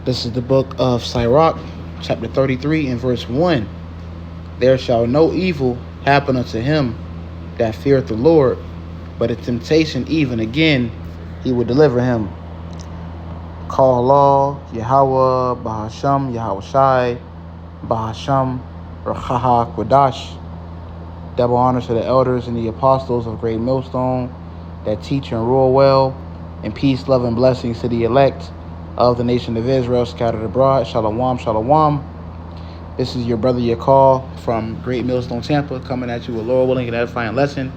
This is the book of Sirach, chapter 33 and verse 1. There shall no evil happen unto him that feareth the Lord, but in temptation even again he will deliver him. Call law, YAHAWAH, BAHASHAM, YAHAWASHI, BAHASHAM, YAHAWADAH. Double honors to the elders and the apostles of Great Millstone that teach and rule well, and peace, love, and blessings to the elect of the nation of Israel scattered abroad. Shalom, shalom. This is your brother Yakal from Great Millstone, Tampa, coming at you with Lord willing and edifying lesson.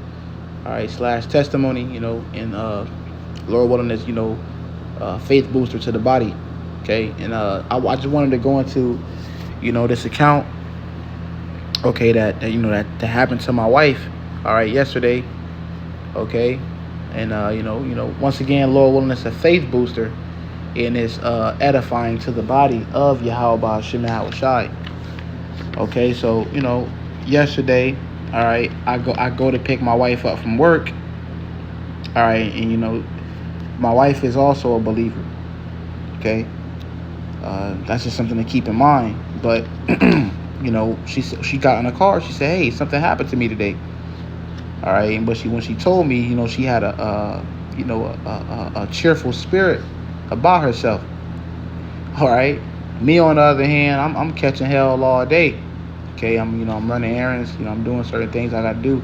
All right, / testimony, and Lord willing is, faith booster to the body. Okay, and I just wanted to go into, this account. Okay, that happened to my wife. All right, yesterday. Okay, and once again, Lord willing, it's a faith booster. And it's edifying to the body of YAHWAH Shemai. Okay, so yesterday, all right, I go to pick my wife up from work. All right, and my wife is also a believer. Okay, that's just something to keep in mind. But she got in the car. She said, "Hey, something happened to me today." All right, but when she told me, she had a cheerful spirit about herself. All right, me on the other hand, I'm catching hell all day. Okay, I'm running errands, I'm doing certain things I gotta do.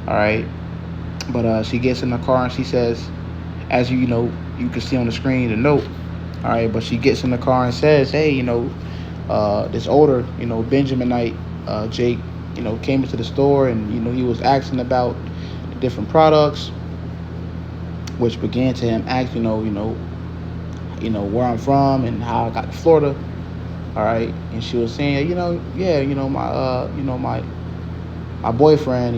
All right, but she gets in the car and she says, as you can see on the screen the note. All right, but she gets in the car and says, "Hey, this older Benjaminite Jake came into the store and he was asking about the different products, which began to him ask where I'm from and how I got to Florida." All right, and she was saying, my boyfriend,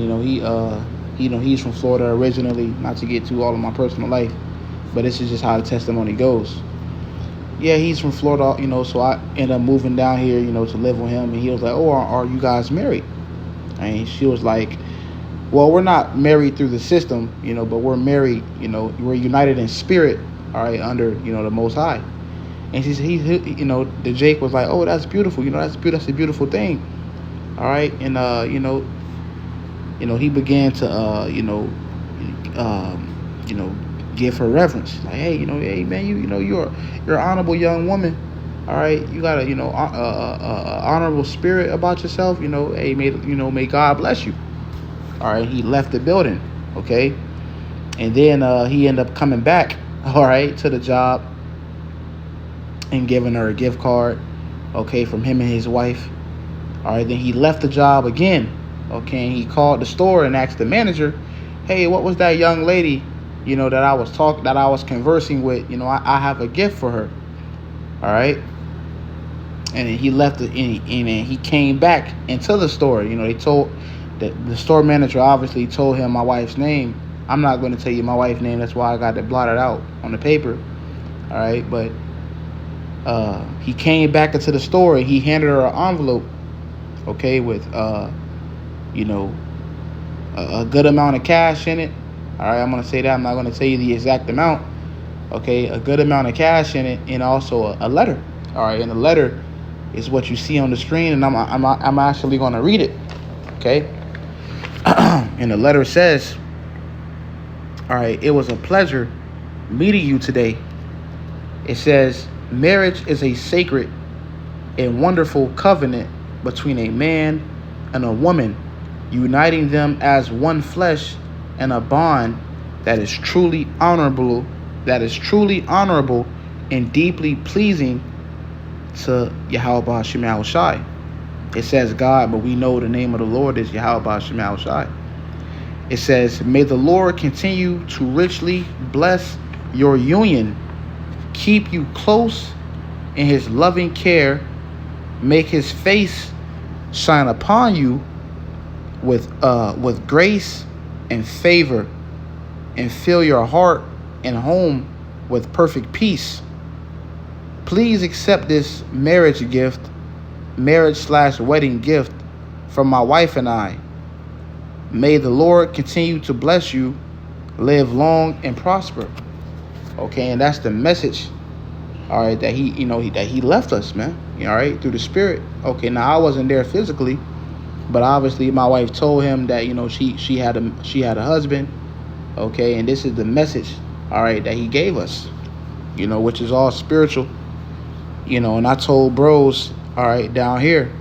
he's from Florida originally. Not to get to all of my personal life, but this is just how the testimony goes. Yeah, he's from Florida, so I ended up moving down here, to live with him. And he was like, "Oh, are you guys married?" And she was like, "Well, we're not married through the system, but we're married, we're united in spirit, all right, under, the Most High." And he the Jake was like, "Oh, that's beautiful, that's a beautiful thing." All right, and he began to give her reverence, like, "Hey, hey man, you're an honorable young woman. All right, you got a honorable spirit about yourself. Hey, may God bless you." All right, he left the building. Okay, and then he ended up coming back. All right, to the job and giving her a gift card. Okay, from him and his wife. All right, then he left the job again. Okay, and he called the store and asked the manager, "Hey, what was that young lady, that I was conversing with? I have a gift for her." All right. And he left it, and he came back into the store. They told the store manager obviously told him my wife's name. I'm not going to tell you my wife's name. That's why I got it blotted out on the paper. All right, but he came back into the store and he handed her an envelope. Okay, with a good amount of cash in it. All right, I'm going to say that. I'm not going to tell you the exact amount. Okay, a good amount of cash in it, and also a letter. All right, and the letter is what you see on the screen, and I'm actually going to read it. Okay, and the letter says, all right, "It was a pleasure meeting you today." It says, "Marriage is a sacred and wonderful covenant between a man and a woman, uniting them as one flesh and a bond that is truly honorable, and deeply pleasing to YAHWAH Shemai." It says God, but we know the name of the Lord is YAHWAH Shemai. It says, "May the Lord continue to richly bless your union, keep you close in his loving care, make his face shine upon you with grace and favor, and fill your heart and home with perfect peace. Please accept this marriage / wedding gift from my wife and I. May the Lord continue to bless you, live long and prosper." Okay, and that's the message all right, that that he left us, man. All right, through the Spirit. Okay, now I wasn't there physically, but obviously my wife told him that she had a husband. Okay, and this is the message, all right, that he gave us, which is all spiritual. And I told bros, all right, down here,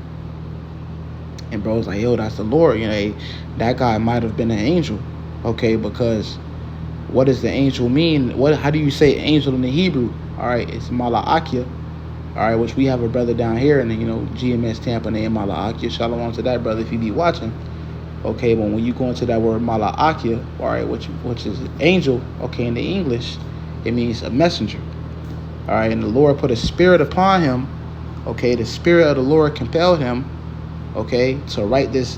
and bros like, yo, that's the Lord. That guy might have been an angel. Okay, because what does the angel mean? How do you say angel in the Hebrew? All right, it's Mala'akia. All right, which we have a brother down here in the, GMS Tampa named Mala'akia. Shalom to that brother if you be watching. Okay, but when you go into that word Mala'akia, all right, which is angel, okay, in the English, it means a messenger. All right, and the Lord put a spirit upon him. Okay, the Spirit of the Lord compelled him, okay, to write this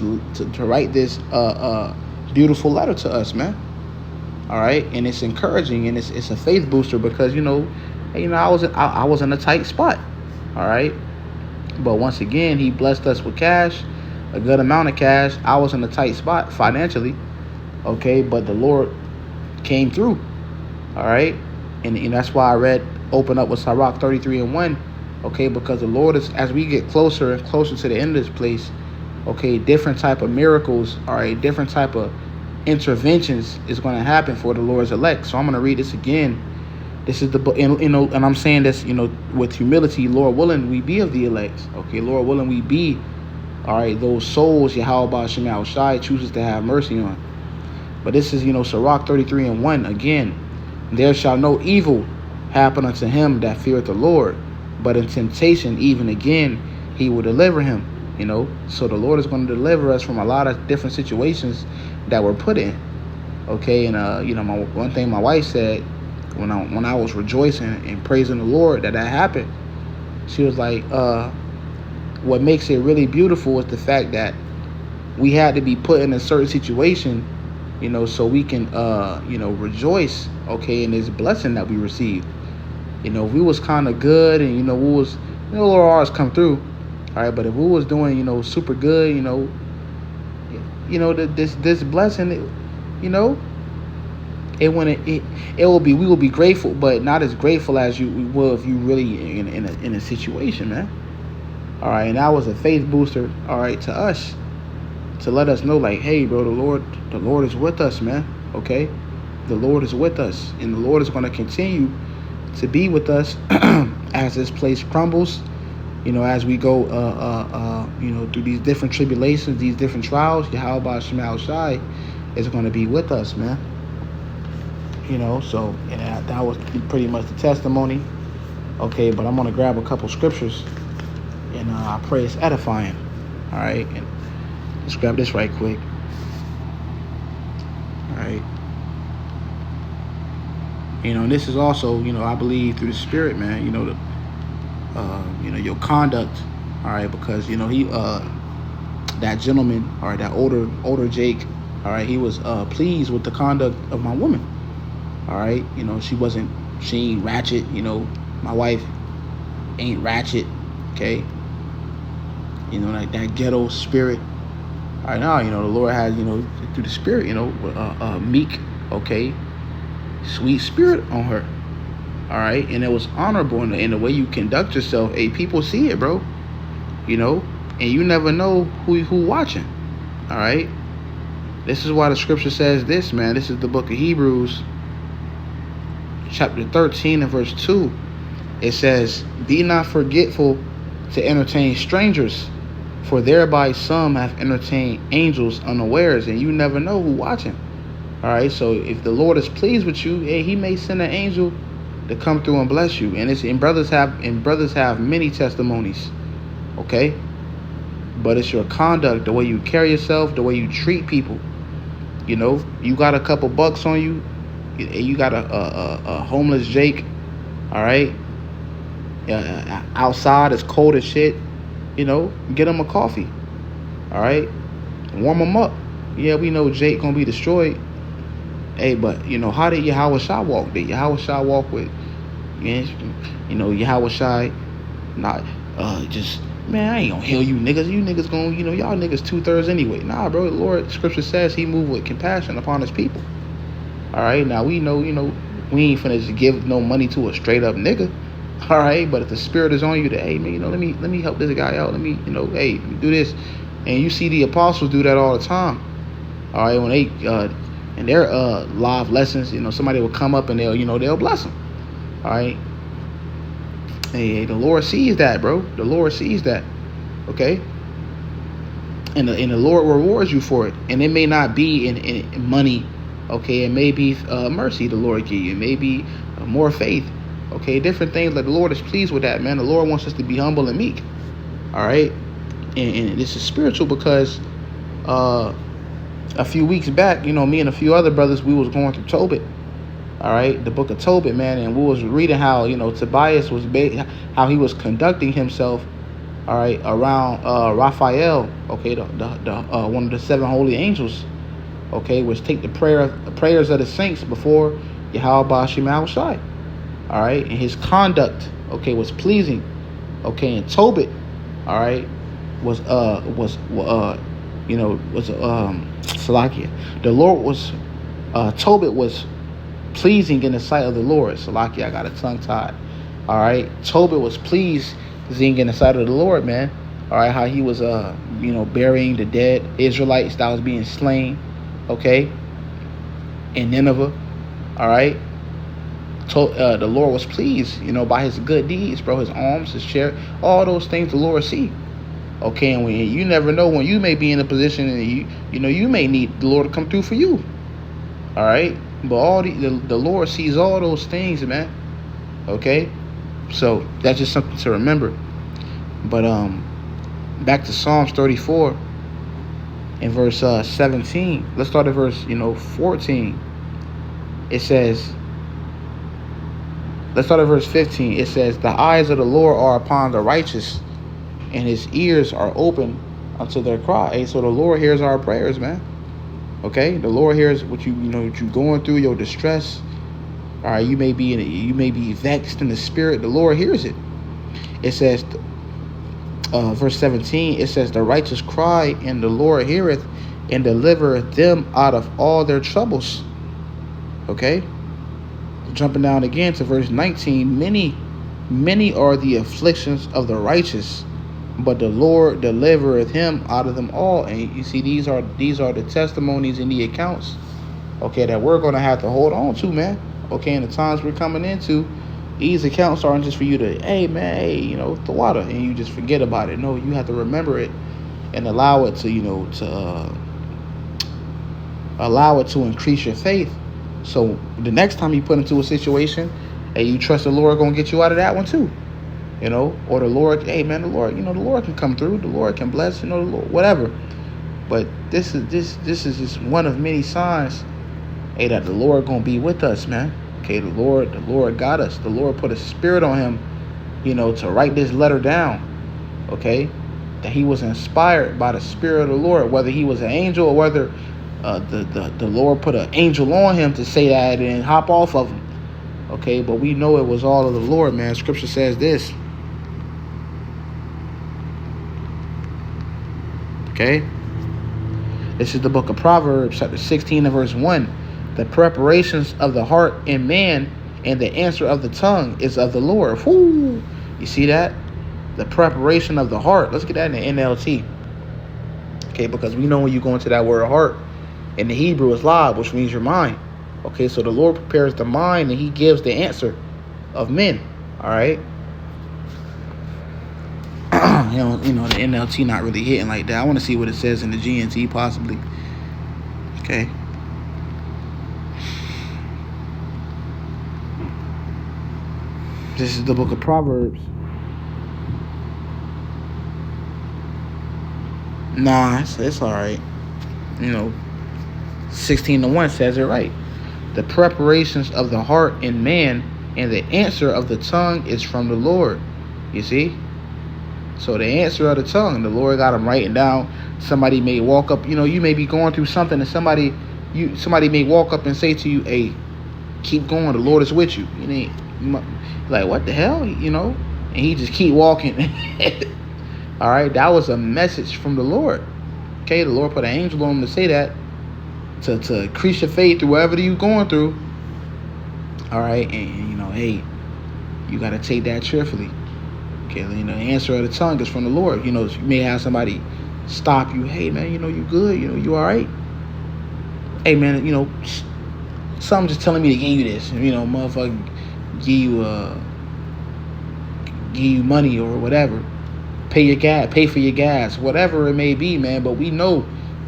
beautiful letter to us, man. All right, and it's encouraging, and it's a faith booster because I was in a tight spot. All right, but once again, he blessed us with cash, a good amount of cash. I was in a tight spot financially, okay, but the Lord came through. All right, and that's why I open up with Sirach 33:1, okay, because the Lord is, as we get closer and closer to the end of this place, okay, different type of miracles, all right, different type of interventions is going to happen for the Lord's elect. So I'm going to read this again. This is the book, and I'm saying this, with humility. Lord willing, we be of the elect. Okay, Lord willing, we be, all right, those souls YAHWAH chooses to have mercy on. But this is, Sirach 33:1 again. There shall no evil happen unto him that feareth the Lord, but in temptation even again he will deliver him. So the Lord is going to deliver us from a lot of different situations that we're put in. Okay, and one thing my wife said when I was rejoicing and praising the Lord that happened, she was like, what makes it really beautiful is the fact that we had to be put in a certain situation, so we can rejoice, okay, in this blessing that we received. If we was kind of good and we was, Lord always come through, all right, but if we was doing super good, this blessing, we will be grateful, but not as grateful as we will if you really in a situation, man. All right, and that was a faith booster, all right, to us, to let us know, like, hey, bro, the Lord is with us, man. Okay, the Lord is with us, and the Lord is going to continue to be with us as this place crumbles, as we go through these different tribulations, these different trials. Yahweh is going to be with us, man. So, and that was pretty much the testimony. Okay, but I'm going to grab a couple scriptures, and I pray it's edifying. All right, and let's grab this right quick. All right. And this is also, I believe through the Spirit, man, your conduct, all right, because, he, that gentleman, all right, that older Jake, all right, he was pleased with the conduct of my woman, all right, she ain't ratchet, my wife ain't ratchet, okay, like that ghetto spirit. All right, now, the Lord has, through the Spirit, meek, okay, sweet spirit on her. All right, and it was honorable in the way you conduct yourself. Hey, people see it, bro. And you never know who watching. All right, this is why the scripture says this, man. This is the book of Hebrews, chapter 13 and verse 2. It says, "Be not forgetful to entertain strangers, for thereby some have entertained angels unawares." And you never know who watching. All right, so if the Lord is pleased with you, hey, he may send an angel to come through and bless you. And brothers have many testimonies, okay? But it's your conduct, the way you carry yourself, the way you treat people. You got a couple bucks on you, you got a homeless Jake, all right? Outside it's cold as shit, get him a coffee, all right? Warm him up. Yeah, we know Jake gonna be destroyed. Hey, but how did Yahawah walk? Did Yahawah walk with, Yahawah not just, man, I ain't gonna heal you niggas. You niggas gonna, y'all niggas 2/3 anyway. Nah, bro, the Lord, scripture says he moved with compassion upon his people. All right, now we know, we ain't finna just give no money to a straight up nigga. All right, but if the Spirit is on you, that, hey man, let me help this guy out. Let me, hey, let me do this. And you see the apostles do that all the time. All right, when they in their live lessons, somebody will come up and they'll bless them. All right. Hey, the Lord sees that, bro. The Lord sees that. Okay. And the Lord rewards you for it. And it may not be in money. Okay, it may be mercy the Lord give you. It may be more faith. Okay, different things. Like the Lord is pleased with that, man. The Lord wants us to be humble and meek. All right, and this is spiritual because a few weeks back, me and a few other brothers, we was going through Tobit. All right, the book of Tobit, man, and we was reading how Tobias was how he was conducting himself. All right, around Raphael. Okay, the one of the 7 holy angels. Okay, which take the prayers of the saints before YAHAWASHI. All right, and his conduct, okay, was pleasing. Okay, and Tobit, all right, was Salakia. The Lord was Tobit was pleasing in the sight of the Lord. Salakia, I got a tongue tied. All right, Tobit was pleasing in the sight of the Lord, man. All right, how he was burying the dead Israelites that was being slain. Okay, in Nineveh. All right. The Lord was pleased, by his good deeds, bro. His alms, his share, all those things the Lord see. Okay, and when you never know when you may be in a position and you may need the Lord to come through for you. All right, but the Lord sees all those things, man. Okay, so that's just something to remember. But back to Psalms 34 in verse 17. Let's start at verse 14. It says. Let's start at verse 15. It says, the eyes of the Lord are upon the righteous, and his ears are open unto their cry. Hey, so the Lord hears our prayers, man. Okay, the Lord hears what you going through, your distress. All right, you may be vexed in the spirit. The Lord hears it. It says, verse 17. It says, the righteous cry, and the Lord heareth, and delivereth them out of all their troubles. Okay. Jumping down again to verse 19, many are the afflictions of the righteous, but the Lord delivereth him out of them all. And you see, these are the testimonies and the accounts, okay, that we're going to have to hold on to, man. Okay, in the times we're coming into, these accounts aren't just for you to, hey man, hey, the water, and you just forget about it. No, you have to remember it and allow it to allow it to increase your faith. So the next time you put into a situation and you trust the Lord gonna get you out of that one too, or the Lord, hey man, the Lord, the Lord can come through, the Lord can bless, the Lord, whatever. But this is just one of many signs, hey, that the Lord gonna be with us, man. Okay, the Lord got us. The Lord put a spirit on him, to write this letter down. Okay, that he was inspired by the Spirit of the Lord, whether he was an angel or whether the Lord put an angel on him to say that and hop off of him. Okay, but we know it was all of the Lord, man. Scripture says this. Okay, this is the book of Proverbs, chapter 16 and verse 1. The preparations of the heart in man, and the answer of the tongue is of the Lord. Whoo! You see that? The preparation of the heart. Let's get that in the NLT. Okay, because we know when you go into that word heart, in the Hebrew is lab, which means your mind. Okay, so the Lord prepares the mind and he gives the answer of men. All right. The NLT not really hitting like that. I want to see what it says in the GNT possibly. Okay. This is the book of Proverbs. Nah, it's all right. 16:1 says it right. The preparations of the heart in man, and the answer of the tongue is from the Lord. You see? So the answer of the tongue, the Lord got them writing down. Somebody may walk up, you may be going through something, and somebody may walk up and say to you, hey, keep going, the Lord is with you. Like, what the hell? And he just keep walking. All right, that was a message from the Lord. Okay, the Lord put an angel on him to say that, to increase your faith through whatever you're going through. All right, and hey, you got to take that cheerfully. Okay, the answer of the tongue is from the Lord. You may have somebody stop you. Hey, man, you good? You all right? Hey, man, something just telling me to give you this. Motherfucker, give you money or whatever. Pay for your gas, whatever it may be, man. But we know,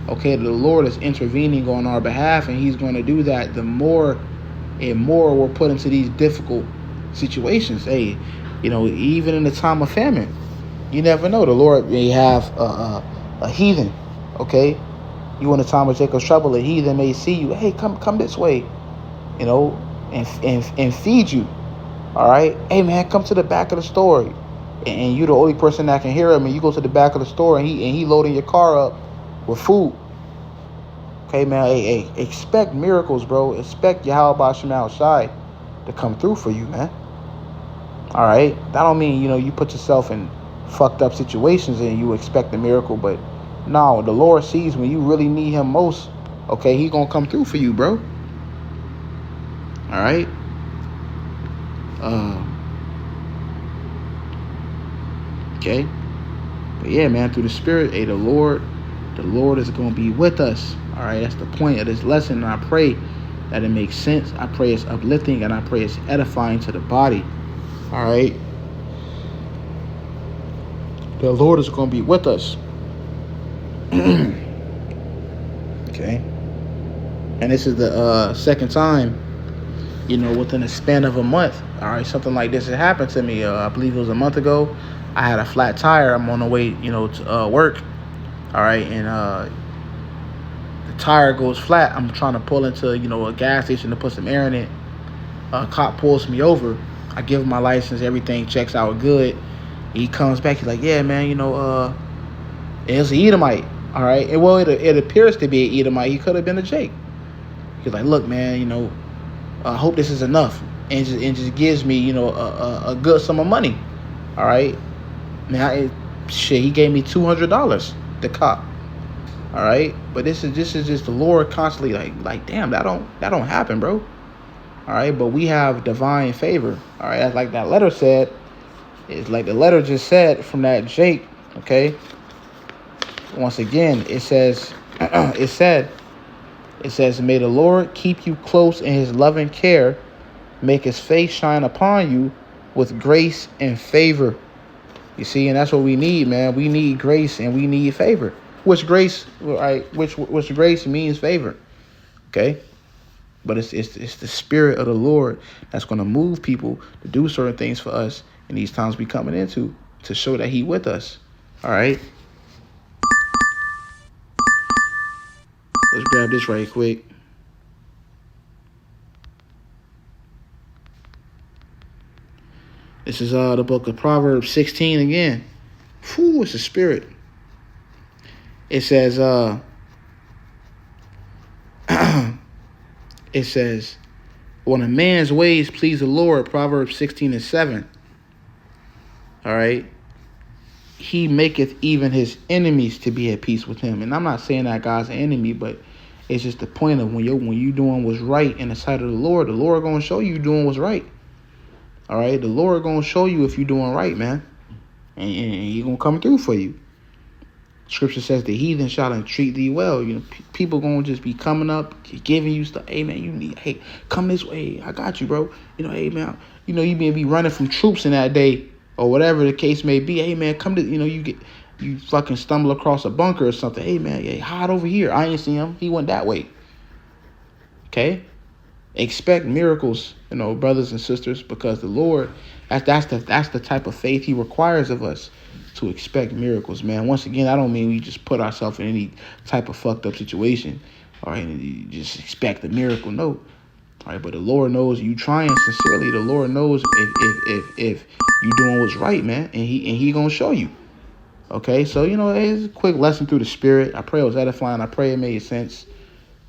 okay, the Lord is intervening on our behalf, and He's going to do that the more and more we're put into these difficult situations. Hey, even in the time of famine, you never know. The Lord may have a heathen, okay? You in the time of Jacob's trouble, a heathen may see you. Hey, come this way, and feed you. All right, hey man, come to the back of the store, and you the only person that can hear him. And you go to the back of the store, and he loading your car up with food. Okay, man. Hey, expect miracles, bro. Expect YAHAWASHI to come through for you, man. All right, that don't mean you put yourself in fucked up situations and you expect a miracle, but no, the Lord sees when you really need Him most. Okay, He gonna come through for you, bro. All right. Okay, but yeah, man, through the Spirit, hey, the Lord is gonna be with us. All right, that's the point of this lesson, and I pray that it makes sense. I pray it's uplifting, and I pray it's edifying to the body. All right, the Lord is gonna be with us. Okay, and this is the second time, within a span of a month. All right, something like this had happened to me. I believe it was a month ago. I had a flat tire. I'm on the way, to work. All right, and the tire goes flat. I'm trying to pull into, a gas station to put some air in it. A cop pulls me over. I give him my license. Everything checks out good. He comes back. He's like, "Yeah, man, it's an Edomite." All right, and well, it appears to be an Edomite. He could have been a Jake. He's like, "Look, man, I hope this is enough," and just gives me, a good sum of money. All right, man, he gave me $200. The cop. All right, but this is just the Lord constantly like damn, that don't happen, bro. All right, but we have divine favor. All right, that's like that letter said. It's like the letter just said from that Jake. Okay. Once again, it says, it says, "May the Lord keep you close in His loving care, make His face shine upon you with grace and favor." You see, and that's what we need, man. We need grace and we need favor. Which grace, right? Which grace means favor. Okay, but it's the Spirit of the Lord that's going to move people to do certain things for us in these times we coming into, to show that He with us. All right. Let's grab this right quick. This is the book of Proverbs 16 again. Whew, it's the Spirit. It says, it says, "When a man's ways please the Lord," Proverbs 16:7. All right. "He maketh even his enemies to be at peace with him." And I'm not saying that God's an enemy, but it's just the point of when you doing what's right in the sight of the Lord gonna show you doing what's right. All right, the Lord gonna show you if you're doing right, man, and He gonna come through for you. Scripture says, "The heathen shall entreat thee well." People gonna just be coming up, giving you stuff. "Hey man, you need. Hey, come this way. I got you, bro. Hey man, you may be running from troops in that day." Or whatever the case may be. "Hey man, come to, you fucking stumble across a bunker or something. Hey man, yeah, hide over here. I ain't see him. He went that way." Okay? Expect miracles, brothers and sisters, because the Lord, that's the type of faith He requires of us, to expect miracles, man. Once again, I don't mean we just put ourselves in any type of fucked up situation, all right, and you just expect a miracle. No. All right, but the Lord knows you trying sincerely. The Lord knows if you doing what's right, man, and He gonna show you. Okay, so it's a quick lesson through the Spirit. I pray it was edifying. I pray it made sense.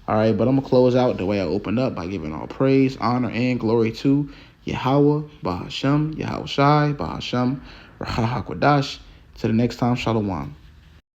All right, but I'm gonna close out the way I opened up, by giving all praise, honor, and glory to Yahawah, BAHASHAM, YAHAWASHI, BAHASHAM, RAAHWABAN. Till the next time, Shalom.